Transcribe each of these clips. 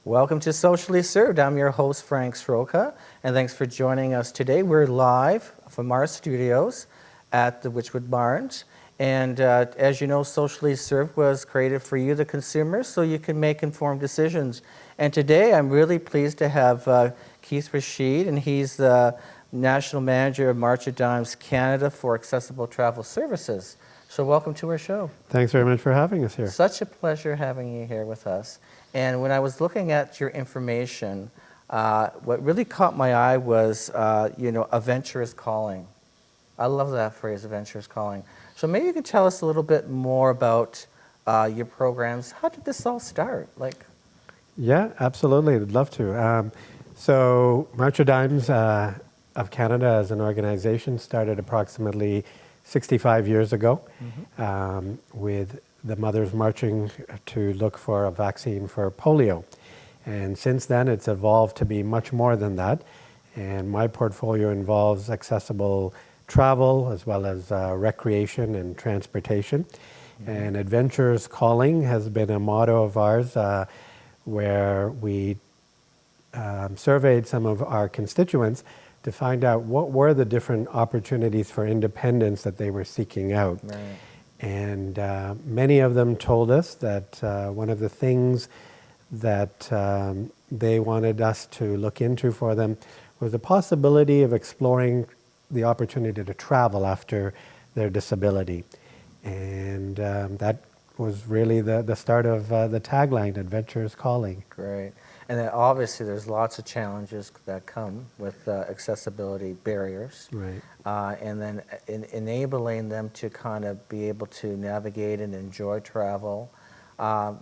Welcome to Socially Served. I'm your host, Frank SROKA, and thanks for joining us today. We're live from our studios at the Witchwood Barns. And as you know, Socially Served was created for you, the consumers, so you can make informed decisions. And today I'm really pleased to have Keith Rashid, and he's the National Manager of March of Dimes Canada for Accessible Travel Services. So welcome to our show. Thanks very much for having us here. Such a pleasure having you here with us. And when I was looking at your information, what really caught my eye was, a venturous calling. I love that phrase, a venturous calling. So maybe you can tell us a little bit more about your programs. How did this all start? Yeah, absolutely. I'd love to. So March of Dimes of Canada as an organization started approximately 65 years ago with the mothers marching to look for a vaccine for polio. And since then, it's evolved to be much more than that. And my portfolio involves accessible travel as well as recreation and transportation. And Adventurers Calling has been a motto of ours where we surveyed some of our constituents to find out what were the different opportunities for independence that they were seeking out. Right. And many of them told us that one of the things that they wanted us to look into for them was the possibility of exploring the opportunity to travel after their disability. And that was really the start of the tagline, Adventurers Calling. Great. And then obviously there's lots of challenges that come with accessibility barriers. Right. And then enabling them to kind of be able to navigate and enjoy travel.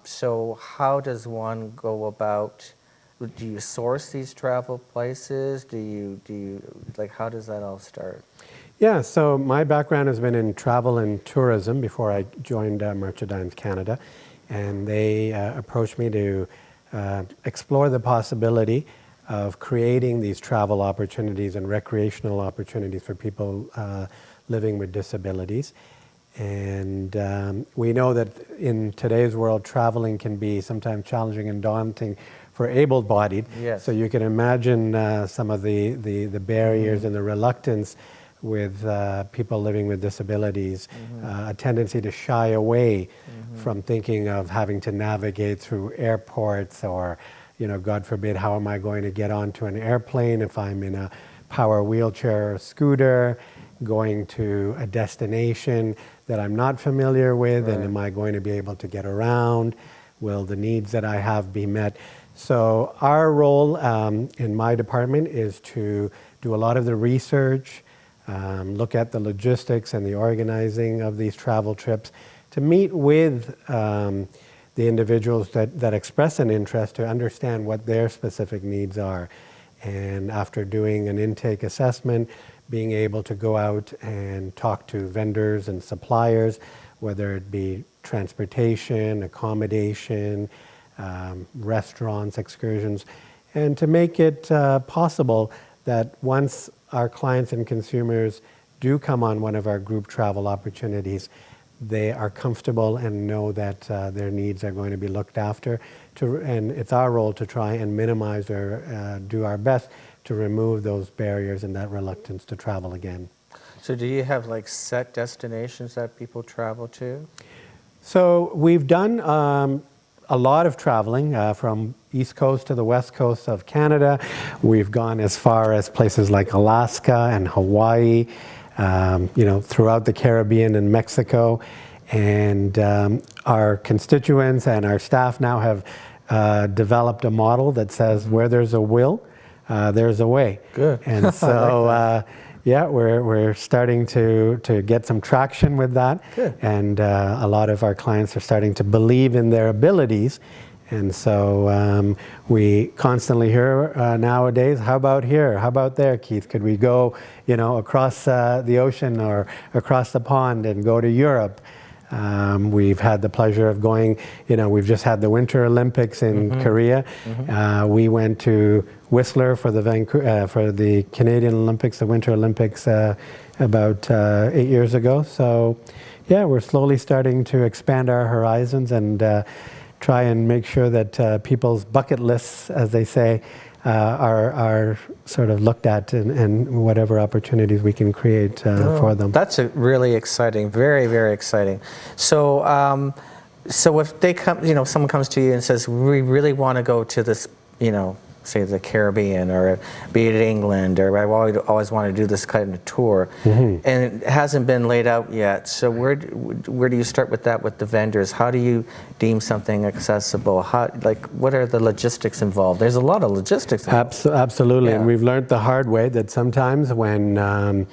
So how does one go about, do you source these travel places? Do you how does that all start? Yeah, so my background has been in travel and tourism before I joined March of Dimes Canada. And they approached me to explore the possibility of creating these travel opportunities and recreational opportunities for people living with disabilities. And we know that in today's world, traveling can be sometimes challenging and daunting for able-bodied. Yes. So you can imagine some of the barriers and the reluctance with people living with disabilities, a tendency to shy away from thinking of having to navigate through airports or, God forbid, how am I going to get onto an airplane if I'm in a power wheelchair or scooter, going to a destination that I'm not familiar with, and am I going to be able to get around? Will the needs that I have be met? So our role in my department is to do a lot of the research, look at the logistics and the organizing of these travel trips, to meet with the individuals that express an interest to understand what their specific needs are. And after doing an intake assessment, being able to go out and talk to vendors and suppliers, whether it be transportation, accommodation, restaurants, excursions, and to make it possible that once our clients and consumers do come on one of our group travel opportunities, they are comfortable and know that their needs are going to be looked after. And it's our role to try and minimize or do our best to remove those barriers and that reluctance to travel again. So do you have set destinations that people travel to? So we've done a lot of traveling from East Coast to the West Coast of Canada. We've gone as far as places like Alaska and Hawaii, throughout the Caribbean and Mexico. And our constituents and our staff now have developed a model that says where there's a will, there's a way. Good. And so, we're starting to get some traction with that. Good. And a lot of our clients are starting to believe in their abilities. And so we constantly hear nowadays, how about here? How about there, Keith? Could we go, across the ocean or across the pond and go to Europe? We've had the pleasure of going, we've just had the Winter Olympics in Korea. We went to Whistler for the Canadian Olympics, the Winter Olympics, about 8 years ago. So, yeah, we're slowly starting to expand our horizons and try and make sure that people's bucket lists, as they say, are sort of looked at, and whatever opportunities we can create for them. That's really exciting, very, very exciting. So, so if they come, someone comes to you and says, we really want to go to this, say the Caribbean, or be it England, or I always want to do this kind of tour, and it hasn't been laid out yet. So where do you start with that with the vendors? How do you deem something accessible? What are the logistics involved? There's a lot of logistics involved. Absolutely, Yeah. and we've learned the hard way that sometimes when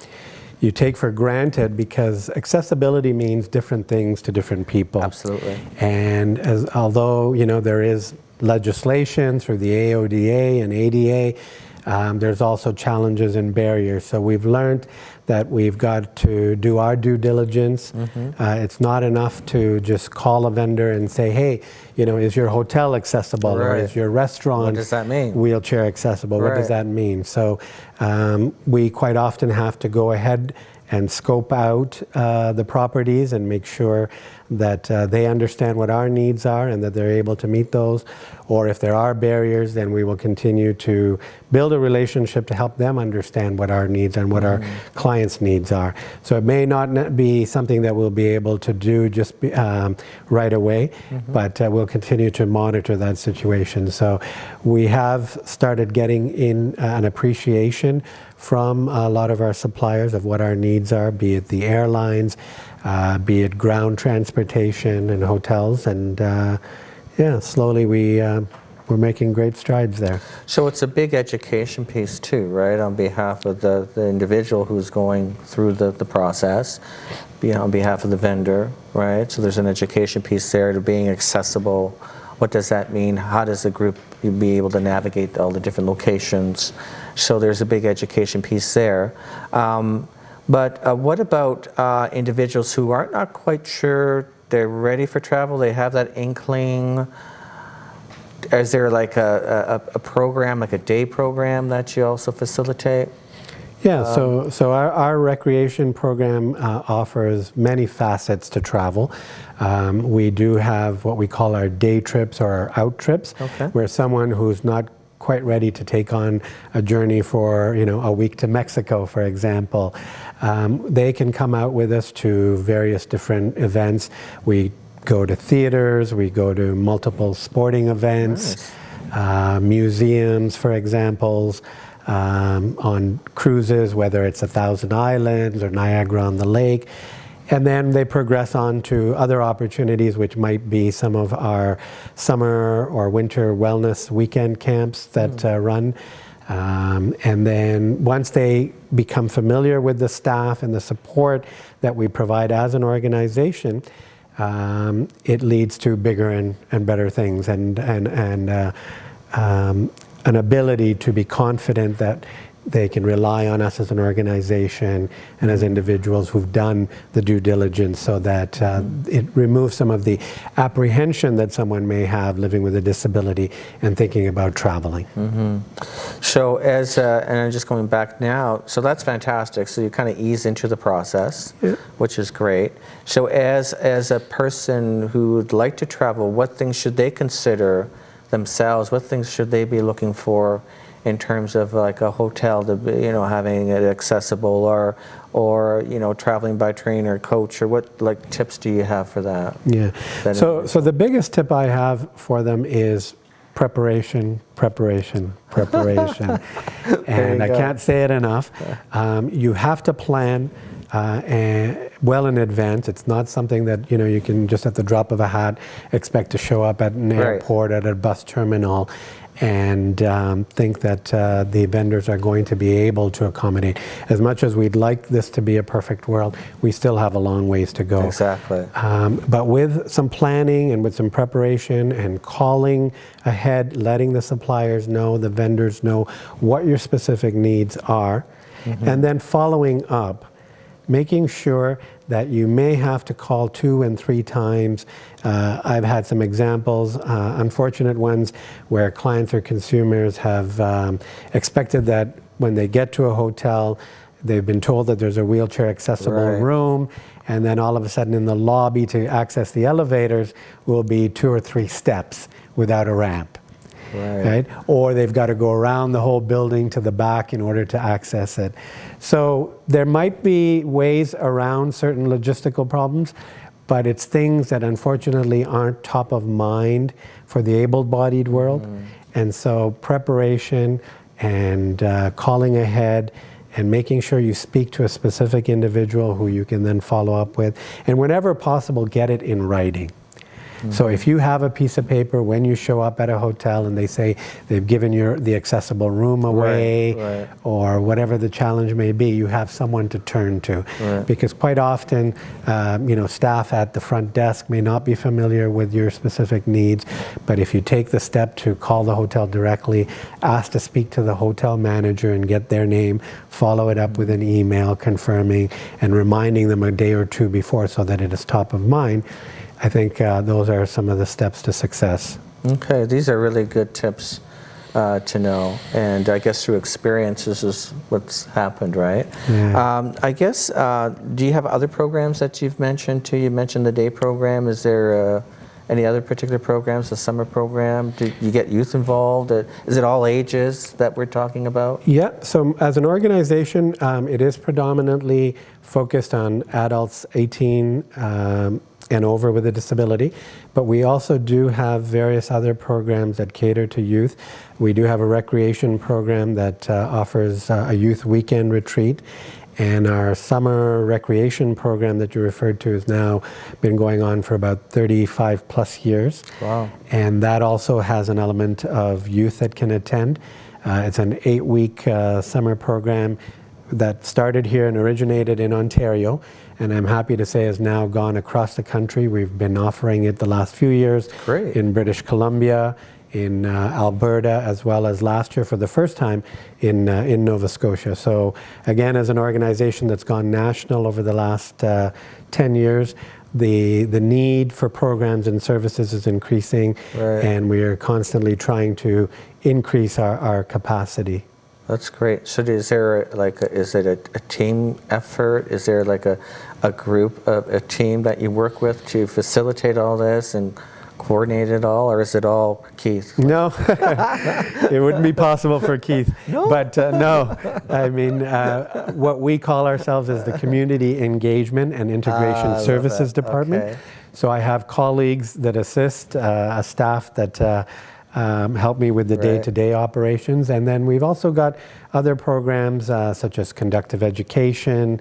you take for granted, because accessibility means different things to different people. Absolutely. And although there is legislation through the AODA and ADA, there's also challenges and barriers. So we've learned that we've got to do our due diligence. It's not enough to just call a vendor and say, hey, is your hotel accessible? Or Right. is your restaurant What does that mean? wheelchair accessible? What does Right. that mean? So we quite often have to go ahead and scope out the properties and make sure that they understand what our needs are and that they're able to meet those. Or if there are barriers, then we will continue to build a relationship to help them understand what our needs and what our clients' needs are. So it may not be something that we'll be able to do just right away, but we'll continue to monitor that situation. So we have started getting in an appreciation from a lot of our suppliers of what our needs are, be it the airlines, be it ground transportation and hotels, and slowly we're making great strides there. So it's a big education piece too, right, on behalf of the individual who's going through the process, on behalf of the vendor, right? So there's an education piece there to being accessible. What does that mean? How does the group be able to navigate all the different locations? So there's a big education piece there. But what about individuals who are not quite sure they're ready for travel? They have that inkling. Is there like a program, like a day program that you also facilitate? Yeah, so our recreation program offers many facets to travel. We do have what we call our day trips or our out trips, where someone who's not quite ready to take on a journey for a week to Mexico, for example, they can come out with us to various different events. We go to theaters, we go to multiple sporting events, museums, for examples, on cruises, whether it's 1,000 Islands or Niagara on the Lake. And then they progress on to other opportunities, which might be some of our summer or winter wellness weekend camps that run. And then once they become familiar with the staff and the support that we provide as an organization, it leads to bigger and better things, and an ability to be confident that they can rely on us as an organization and as individuals who've done the due diligence, so that it removes some of the apprehension that someone may have living with a disability and thinking about traveling. So and I'm just going back now, so that's fantastic. So you kind of ease into the process, which is great. So as a person who would like to travel, what things should they consider themselves? What things should they be looking for in terms of like a hotel, to having it accessible, or traveling by train or coach, or what tips do you have for that? Yeah. So the biggest tip I have for them is preparation. And I can't say it enough. You have to plan well in advance. It's not something that you can just at the drop of a hat expect to show up at an airport, at a bus terminal, and think that the vendors are going to be able to accommodate. As much as we'd like this to be a perfect world, we still have a long ways to go. Exactly. But with some planning and with some preparation and calling ahead, letting the suppliers know, the vendors know what your specific needs are, and then following up, making sure that you may have to call 2 and 3 times. I've had some examples, unfortunate ones, where clients or consumers have expected that when they get to a hotel, They've been told that there's a wheelchair accessible Right. room, and then all of a sudden in the lobby to access the elevators will be 2 or 3 steps without a ramp. Right? Or they've got to go around the whole building to the back in order to access it. So there might be ways around certain logistical problems, but it's things that unfortunately aren't top of mind for the able-bodied world. And so preparation and calling ahead and making sure you speak to a specific individual who you can then follow up with. And whenever possible, get it in writing. So if you have a piece of paper when you show up at a hotel and they say they've given you the accessible room away, Right. or whatever the challenge may be, you have someone to turn to. Right. Because quite often, staff at the front desk may not be familiar with your specific needs, but if you take the step to call the hotel directly, ask to speak to the hotel manager and get their name, follow it up with an email confirming and reminding them a day or two before so that it is top of mind, I think those are some of the steps to success. Okay, these are really good tips to know, and I guess through experiences is what's happened, right? Yeah. I guess, do you have other programs that you've mentioned too? You mentioned the day program. Is there any other particular programs, the summer program? Do you get youth involved? Is it all ages that we're talking about? Yeah, so as an organization, it is predominantly focused on adults 18 and over with a disability, but we also do have various other programs that cater to youth. We do have a recreation program that offers a youth weekend retreat, and our summer recreation program that you referred to has now been going on for about 35 plus years. Wow. And that also has an element of youth that can attend. It's an 8-week summer program that started here and originated in Ontario, and I'm happy to say has now gone across the country. We've been offering it the last few years. Great. In British Columbia, in Alberta, as well as last year for the first time in Nova Scotia. So again, as an organization that's gone national over the last 10 years, the need for programs and services is increasing, Right. and we are constantly trying to increase our capacity. That's great. So is there is it a team effort? Is there like a group, a team that you work with to facilitate all this and coordinate it all, or is it all Keith? No, it wouldn't be possible for Keith. No? But no, I mean, what we call ourselves is the Community Engagement and I Integration love Services that. Department. Okay. So I have colleagues that assist, a staff that help me with the Right. day-to-day operations. And then we've also got other programs such as conductive education.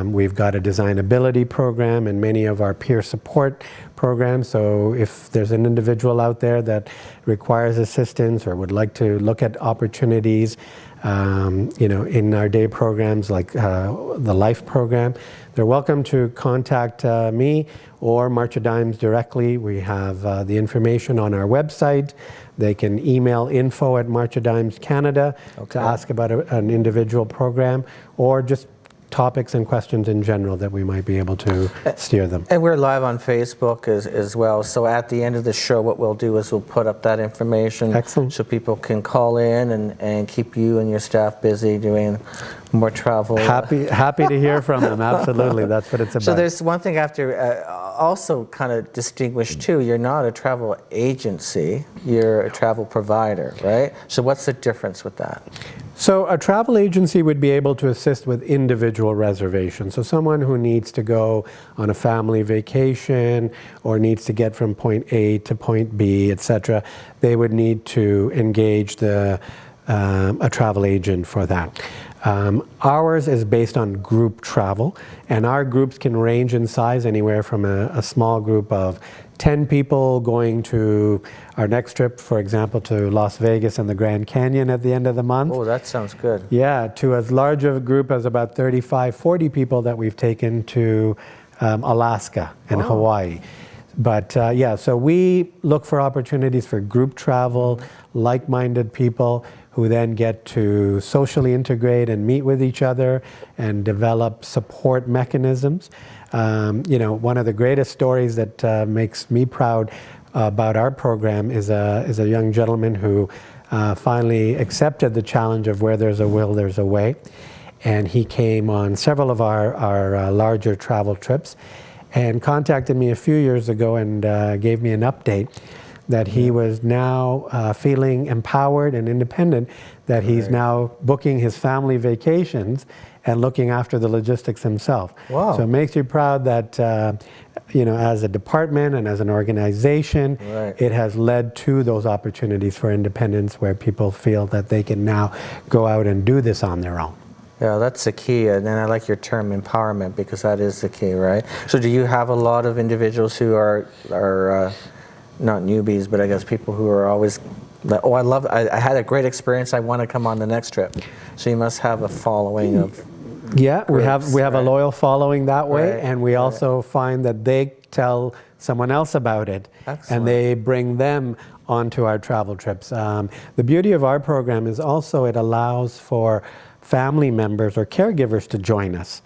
We've got a designability program and many of our peer support programs. So if there's an individual out there that requires assistance or would like to look at opportunities, in our day programs like the LIFE program, they're welcome to contact me or March of Dimes directly. We have the information on our website. They can email info@marchofdimescanada Okay. to ask about an individual program or just topics and questions in general that we might be able to steer them. And we're live on Facebook as well. So at the end of the show, what we'll do is we'll put up that information. Excellent. So people can call in and keep you and your staff busy doing more travel. Happy to hear from them. Absolutely, that's what it's about. So there's one thing I have to also kind of distinguish too. You're not a travel agency, you're a travel provider, right? So what's the difference with that? So a travel agency would be able to assist with individual reservations. So someone who needs to go on a family vacation or needs to get from point A to point B, etc., they would need to engage a travel agent for that. Ours is based on group travel, and our groups can range in size anywhere from a small group of 10 people going to our next trip, for example, to Las Vegas and the Grand Canyon at the end of the month. Oh, that sounds good. Yeah, to as large of a group as about 35, 40 people that we've taken to Alaska and Hawaii. But so we look for opportunities for group travel, like-minded people who then get to socially integrate and meet with each other and develop support mechanisms. One of the greatest stories that makes me proud about our program is a young gentleman who finally accepted the challenge of where there's a will, there's a way. and he came on several of our larger travel trips and contacted me a few years ago and gave me an update that he was now feeling empowered and independent, that he's now booking his family vacations and looking after the logistics himself. Wow. So it makes you proud that, you know, as a department and as an organization, it has led to those opportunities for independence where people feel that they can now go out and do this on their own. Yeah, that's the key, and I like your term empowerment because that is the key, right? So do you have a lot of individuals who are not newbies, but I guess people who are always like, oh, I had a great experience, I want to come on the next trip. So you must have a following of Yeah, groups, we have a loyal following that way, Right, and we also find that they tell someone else about it, Excellent. and they bring them onto our travel trips. The beauty of our program is also it allows for family members or caregivers to join us.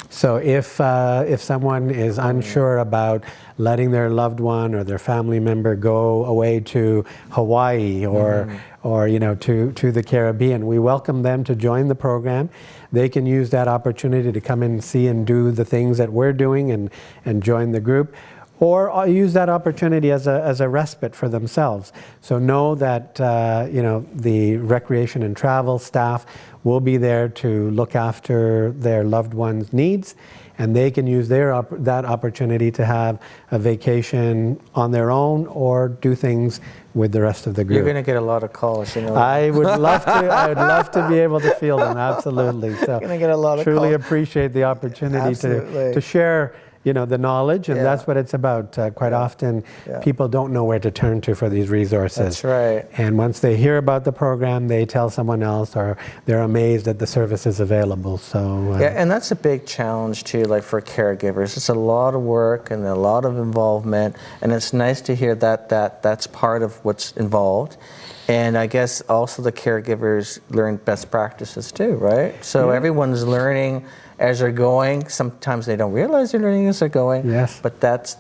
So if someone is unsure about letting their loved one or their family member go away to Hawaii or you know, to the Caribbean, we welcome them to join the program. They can use that opportunity to come and see and do the things that we're doing and join the group, or use that opportunity as a respite for themselves. So know that you know, the recreation and travel staff will be there to look after their loved ones' needs, and they can use that opportunity to have a vacation on their own or do things with the rest of the group. You're going to get a lot of calls, you know. I would love to. I would love to be able to field them. Absolutely. So You're going to get a lot of truly calls. appreciate the opportunity Absolutely. to share, you know, the knowledge, and Yeah. that's what it's about. Quite often, people don't know where to turn to for these resources. That's right. And once they hear about the program, they tell someone else, or they're amazed that the service is available. So Yeah, and that's a big challenge too, like for caregivers. It's a lot of work and a lot of involvement, and it's nice to hear that that's part of what's involved. And I guess also the caregivers learn best practices too, right? So everyone's learning as they're going. Sometimes they don't realize they're learning as they're going. Yes. But that's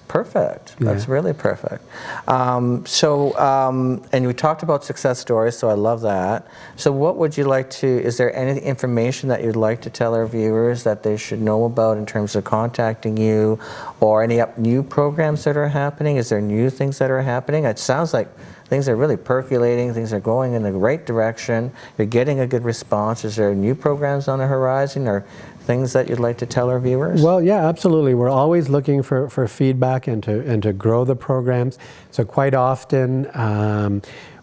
perfect. That's Yeah. really perfect. And we talked about success stories, so I love that. So what would you like to, is there any information that you'd like to tell our viewers that they should know about in terms of contacting you, or any new programs that are happening? Is there new things that are happening? It sounds like things are really percolating, things are going in the right direction, you're getting a good response. Is there new programs on the horizon or things that you'd like to tell our viewers? Well, yeah, absolutely. We're always looking for feedback and to grow the programs. So quite often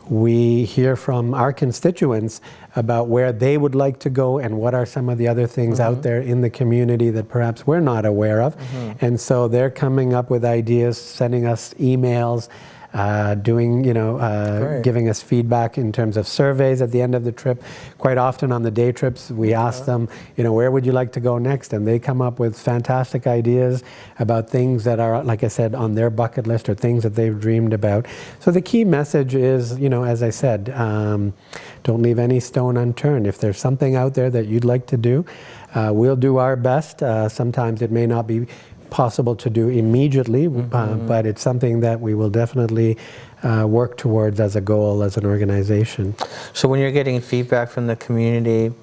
we hear from our constituents about where they would like to go and what are some of the other things out there in the community that perhaps we're not aware of. And so they're coming up with ideas, sending us emails, doing, you know, giving us feedback in terms of surveys at the end of the trip. Quite often on the day trips, we ask them, you know, where would you like to go next? And they come up with fantastic ideas about things that are, like I said, on their bucket list or things that they've dreamed about. So the key message is, you know, as I said, don't leave any stone unturned. If there's something out there that you'd like to do, we'll do our best. Sometimes it may not be possible to do immediately, but it's something that we will definitely work towards as a goal as an organization. So when you're getting feedback from the community,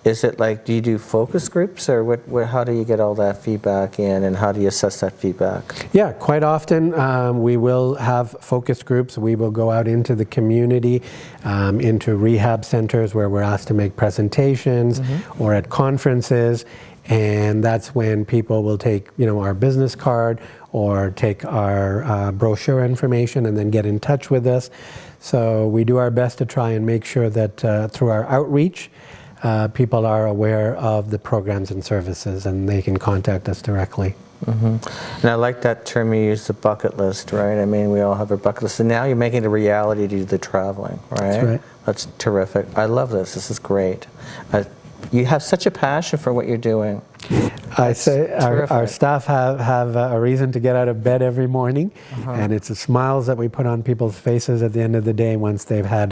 is it like, do you do focus groups, or how do you get all that feedback in, and how do you assess that feedback? Yeah, quite often we will have focus groups. We will go out into the community, into rehab centers where we're asked to make presentations, or at conferences. And that's when people will take, you know, our business card or take our brochure information and then get in touch with us. So we do our best to try and make sure that through our outreach, people are aware of the programs and services, and they can contact us directly. And I like that term you used, the bucket list, right? I mean, we all have a bucket list, and now you're making it a reality to do the traveling, right? That's right. That's terrific. I love this. This is great. You have such a passion for what you're doing. I say our terrific. staff have a reason to get out of bed every morning, and it's the smiles that we put on people's faces at the end of the day once they've had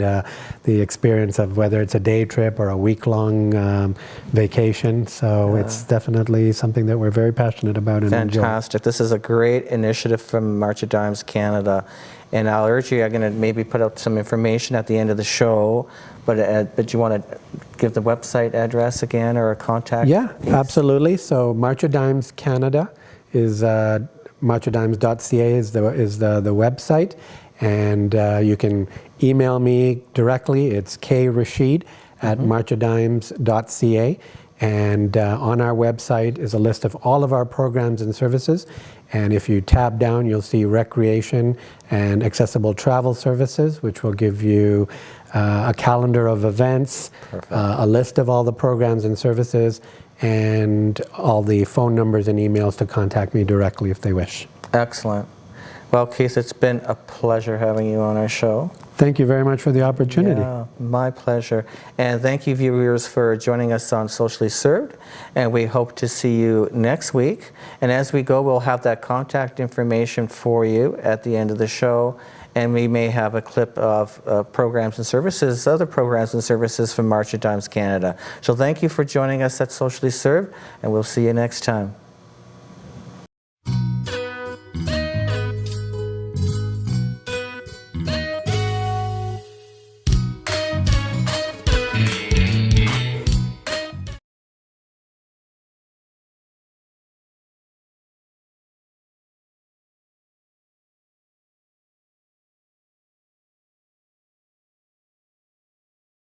the experience of whether it's a day trip or a week-long vacation. So it's definitely something that we're very passionate about and enjoy. Fantastic. This is a great initiative from March of Dimes Canada. And I'll urge you, I'm going to maybe put out some information at the end of the show, but you want to give the website address again or a contact? Yeah, absolutely. So March of Dimes Canada is marchofdimes.ca is the website, and you can email me directly. It's krashid@marchofdimes.ca. And on our website is a list of all of our programs and services. And if you tab down, you'll see recreation and accessible travel services, which will give you a calendar of events, a list of all the programs and services, and all the phone numbers and emails to contact me directly if they wish. Excellent. Well, Keith, it's been a pleasure having you on our show. Thank you very much for the opportunity. Yeah, my pleasure. And thank you, viewers, for joining us on Socially Served. And we hope to see you next week. And as we go, we'll have that contact information for you at the end of the show. And we may have a clip of programs and services, other programs and services from March of Dimes Canada. So thank you for joining us at Socially Served, and we'll see you next time.